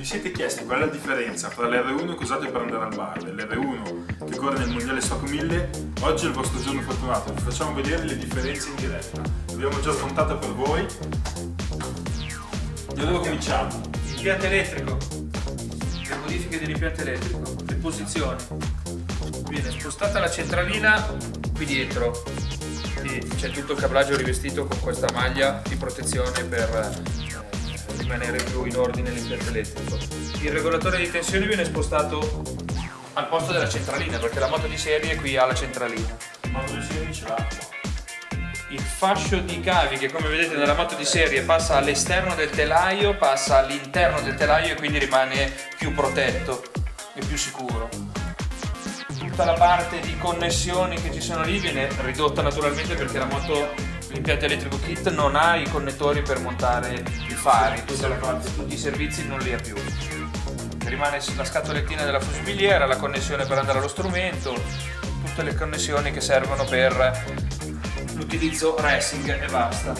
vi siete chiesti qual è la differenza tra l'R1 che usate per andare al bar e l'R1 che corre nel mondiale Stock 1000, oggi è il vostro giorno fortunato, vi facciamo vedere le differenze in diretta. L'abbiamo già smontata per voi. Da dove cominciamo? Impianto elettrico, le modifiche dell'impianto elettrico, le posizioni. Viene spostata la centralina qui dietro e c'è tutto il cablaggio rivestito con questa maglia di protezione per rimanere più in ordine l'impianto elettrico. Il regolatore di tensione viene spostato al posto della centralina perché la moto di serie qui ha la centralina. La moto di serie ce l'ha. Il fascio di cavi che come vedete nella moto di serie passa all'esterno del telaio, passa all'interno del telaio e quindi rimane più protetto e più sicuro. Tutta la parte di connessioni che ci sono lì viene ridotta naturalmente perché la moto, l'impianto elettrico kit non ha i connettori per montare i fari, tutti i servizi non li ha più. Rimane la scatolettina della fusibiliera, la connessione per andare allo strumento, tutte le connessioni che servono per l'utilizzo racing e basta.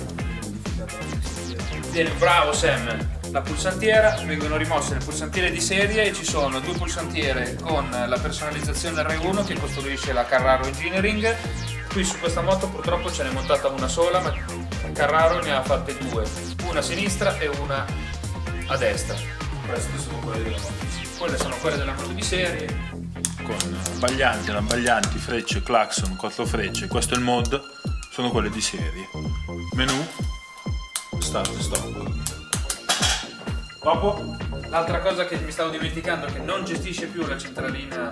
Viene bravo Sam, la pulsantiera, vengono rimosse le pulsantiere di serie e ci sono due pulsantiere con la personalizzazione R1 che costruisce la Carraro Engineering. Qui su questa moto purtroppo ce n'è montata una sola, ma Carraro ne ha fatte due, una a sinistra e una a destra. Queste sono quelle della moto di serie. Quelle sono quelle della moto di serie. Con abbaglianti, anabbaglianti, frecce, clacson, quattro frecce, questo è il mod, sono quelle di serie. Menu, start e stop. Dopo? L'altra cosa che mi stavo dimenticando che non gestisce più la centralina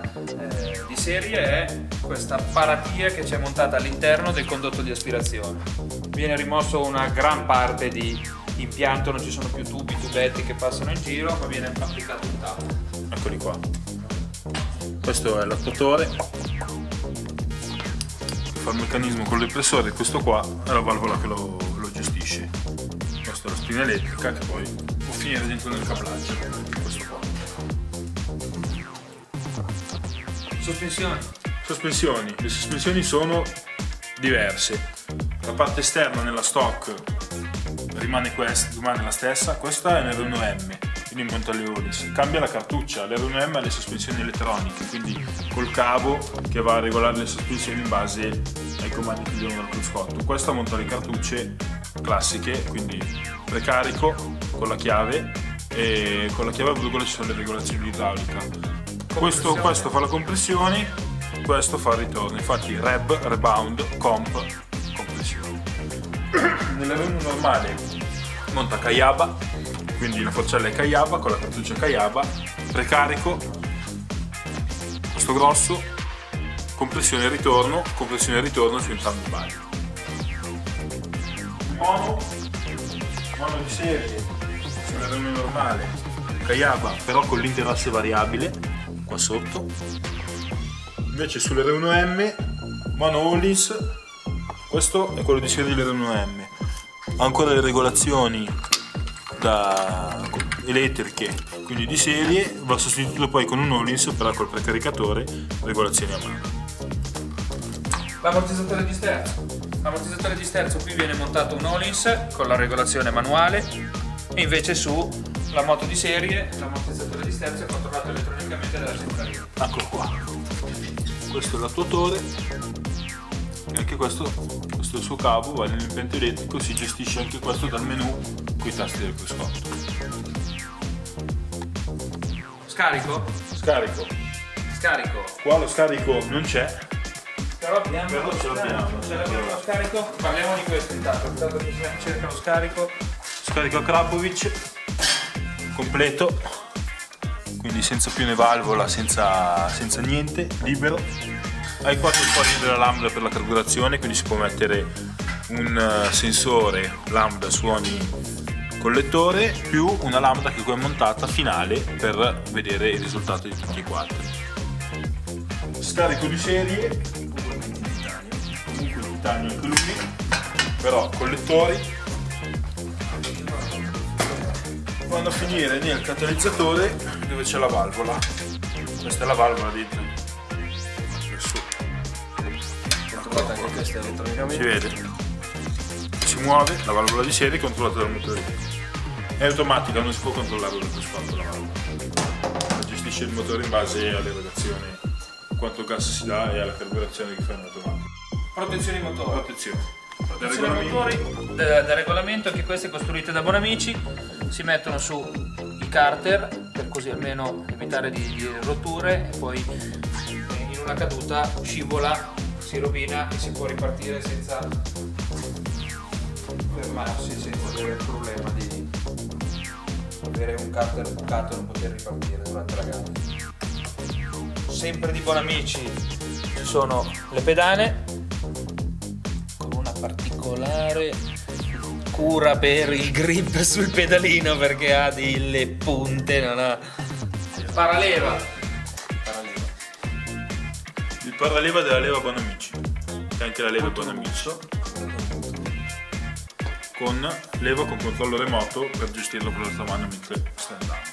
di serie è questa paratia che c'è montata all'interno del condotto di aspirazione. Viene rimosso una gran parte di impianto, non ci sono più tubi, tubetti che passano in giro, ma viene applicato un tavolo. Eccoli qua. Questo è l'attuatore che fa il meccanismo con l'impressore, questo qua è la valvola che lo gestisce. Questa è la spina elettrica che poi può finire dentro nel cablaggio. Questo qua. Sospensioni. Le sospensioni sono diverse. La parte esterna nella stock rimane la stessa, questa è un R1M, quindi monta le Olis. Cambia la cartuccia, l'R1M ha le sospensioni elettroniche, quindi col cavo che va a regolare le sospensioni in base ai comandi che dicono dal cruscotto. Questa monta le cartucce classiche, quindi precarico con la chiave e con la chiave a virgola ci sono le regolazioni di idraulica. Questo fa la compressione, questo fa il ritorno, infatti rebound, compressione. Nell'R1 normale monta Kayaba, quindi la forcella è Kayaba con la cartuccia Kayaba, precarico, questo grosso, compressione e ritorno su entrambi i vari. Mono di serie, sull'R1 normale, Kayaba però con l'interasse variabile, qua sotto. Invece sull'R1M, mono Hollins, questo è quello di serie dell'R1M. Ha ancora le regolazioni elettriche, quindi di serie, va sostituito poi con un Hollins però col precaricatore, regolazioni a mano. L'ammortizzatore di sterzo qui viene montato un Hollins con la regolazione manuale e invece su la moto di serie l'ammortizzatore di sterzo è controllato elettronicamente dalla centralina. Eccolo qua, questo è l'attuatore e anche questo è il suo cavo, va nell'impianto elettrico, si gestisce anche questo dal menu con i tasti del cruscotto. Scarico? Scarico, qua lo scarico non c'è, Però abbiamo però ce l'abbiamo. lo scarico. Parliamo di questo intanto che cerca lo scarico. Scarico a Krapovic completo, quindi senza più né valvola, senza niente, libero. Hai 4 fogli della lambda per la carburazione, quindi si può mettere un sensore lambda su ogni collettore più una lambda che qui è montata finale per vedere il risultato di tutti e 4. Scarico di serie, comunque il titanio anche lui, però collettori vanno a finire nel catalizzatore dove c'è la valvola. Questa è la valvola dentro. Anche questa elettronicamente. Si vede, si muove la valvola di serie controllata dal motore È automatica, non si può controllare da questo fatto la valvola. Gestisce il motore in base alle rotazioni, quanto gas si dà e alla carburazione che fa in automatico. Protezione motori. Protezione. Protezione motori da regolamento, anche queste costruite da Bonamici, si mettono su i carter per così almeno evitare di rotture e poi in una caduta scivola, si rovina e si può ripartire senza fermarsi, senza avere il problema di avere un carter bucato e non poter ripartire durante la gara. Sempre di Bonamici ci sono le pedane con una particolare cura per il grip sul pedalino perché ha delle punte, non ha paraleva. Il paraleva della leva Bonamici, che è anche la leva Bonamici, con leva con controllo remoto per gestirlo con l'altra mano mentre sta andando.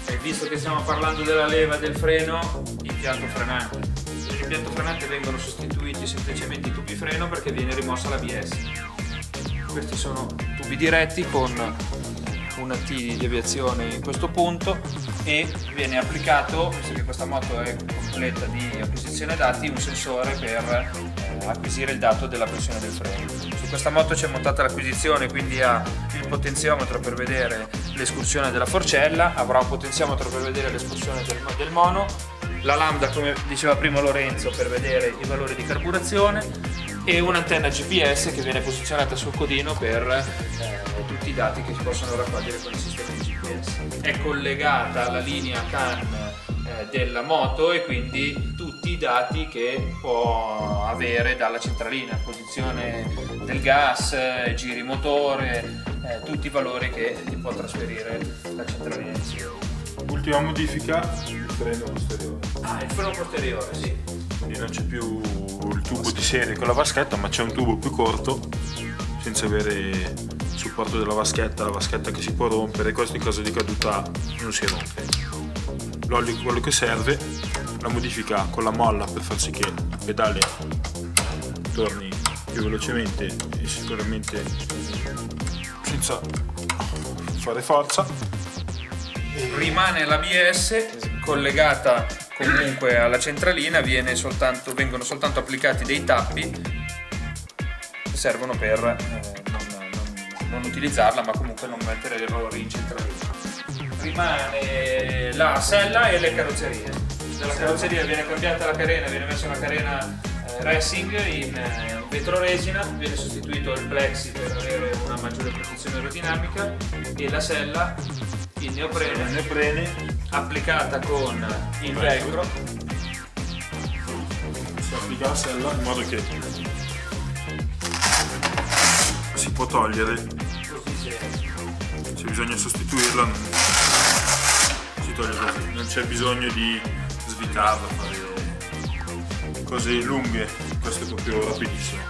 E visto che stiamo parlando della leva del freno, impianto frenante. L'impianto frenante vengono sostituiti semplicemente i tubi freno perché viene rimossa l'ABS. Questi sono tubi diretti con una T di deviazione in questo punto e viene applicato, visto che questa moto è completa di acquisizione dati, un sensore per acquisire il dato della pressione del freno. Su questa moto c'è montata l'acquisizione, quindi ha il potenziometro per vedere l'escursione della forcella, avrà un potenziometro per vedere l'escursione del mono, la lambda, come diceva prima Lorenzo, per vedere i valori di carburazione e un'antenna GPS che viene posizionata sul codino per tutti i dati che si possono raccogliere con il sistema di GPS. È collegata alla linea CAN della moto e quindi tutti i dati che può avere dalla centralina, posizione del gas, giri motore, tutti i valori che ti può trasferire la centralina di serie. Ultima modifica, il freno posteriore. Ah, il freno posteriore, sì. Quindi non c'è più il tubo di serie con la vaschetta, ma c'è un tubo più corto senza avere il supporto della vaschetta, la vaschetta che si può rompere, questo in caso di caduta non si rompe. L'olio, quello che serve, la modifica con la molla per far sì che il pedale torni più velocemente e sicuramente senza fare forza. Rimane l'ABS collegata comunque alla centralina, vengono soltanto applicati dei tappi che servono per non utilizzarla, ma comunque non mettere errori in centralina. Rimane la sella e le carrozzerie. Nella carrozzeria viene cambiata la carena, viene messa una carena racing in vetroresina, viene sostituito il plexi per avere una maggiore protezione aerodinamica e la sella in neoprene applicata con il velcro. Si applica la sella in modo che si può togliere, se bisogna sostituirla si toglie così, non c'è bisogno di svitarla, fare cose lunghe, questo è proprio rapidissimo.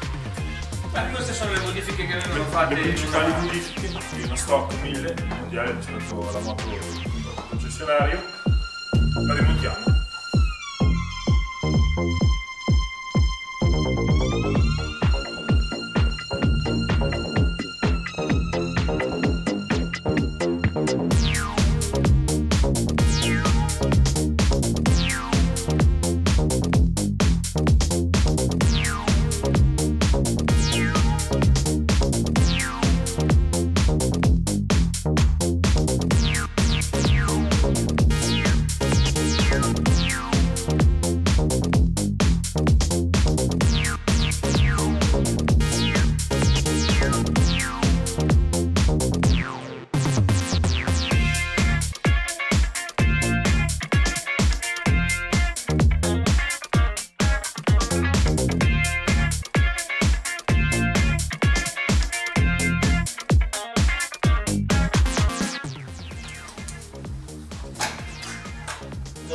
Queste sono le modifiche che vengono fatte. Le principali modifiche di una stock 1000 mondiale rispetto alla moto del concessionario, la rimontiamo.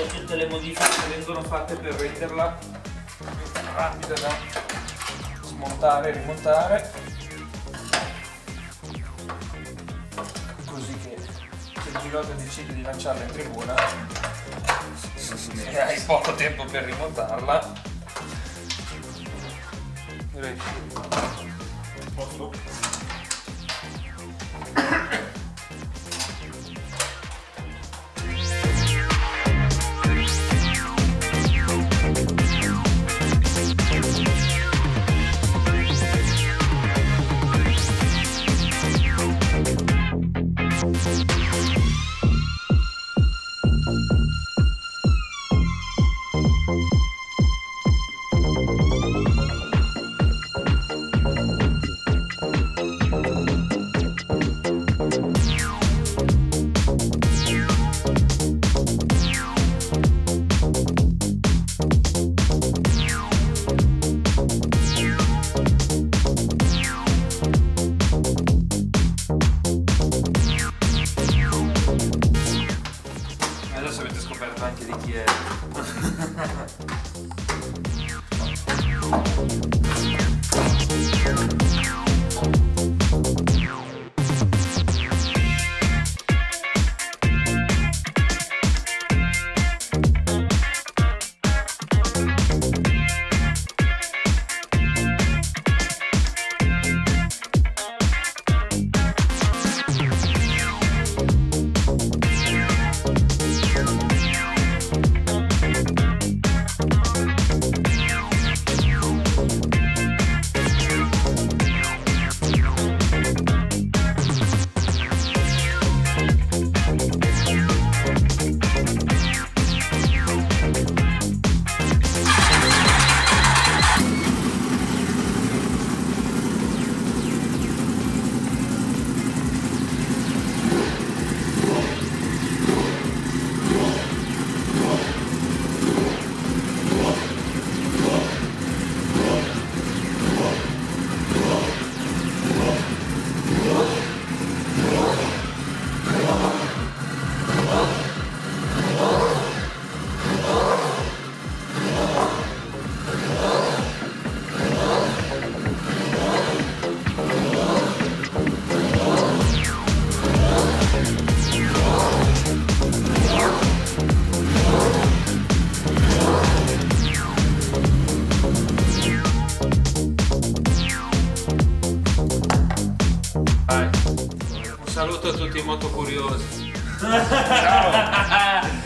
Tutte le modifiche che vengono fatte per renderla rapida da smontare e rimontare, così che se il pilota decide di lanciarla in tribuna e hai poco tempo per rimontarla, riesci. saluto a tutti i moto curiosi. Ciao!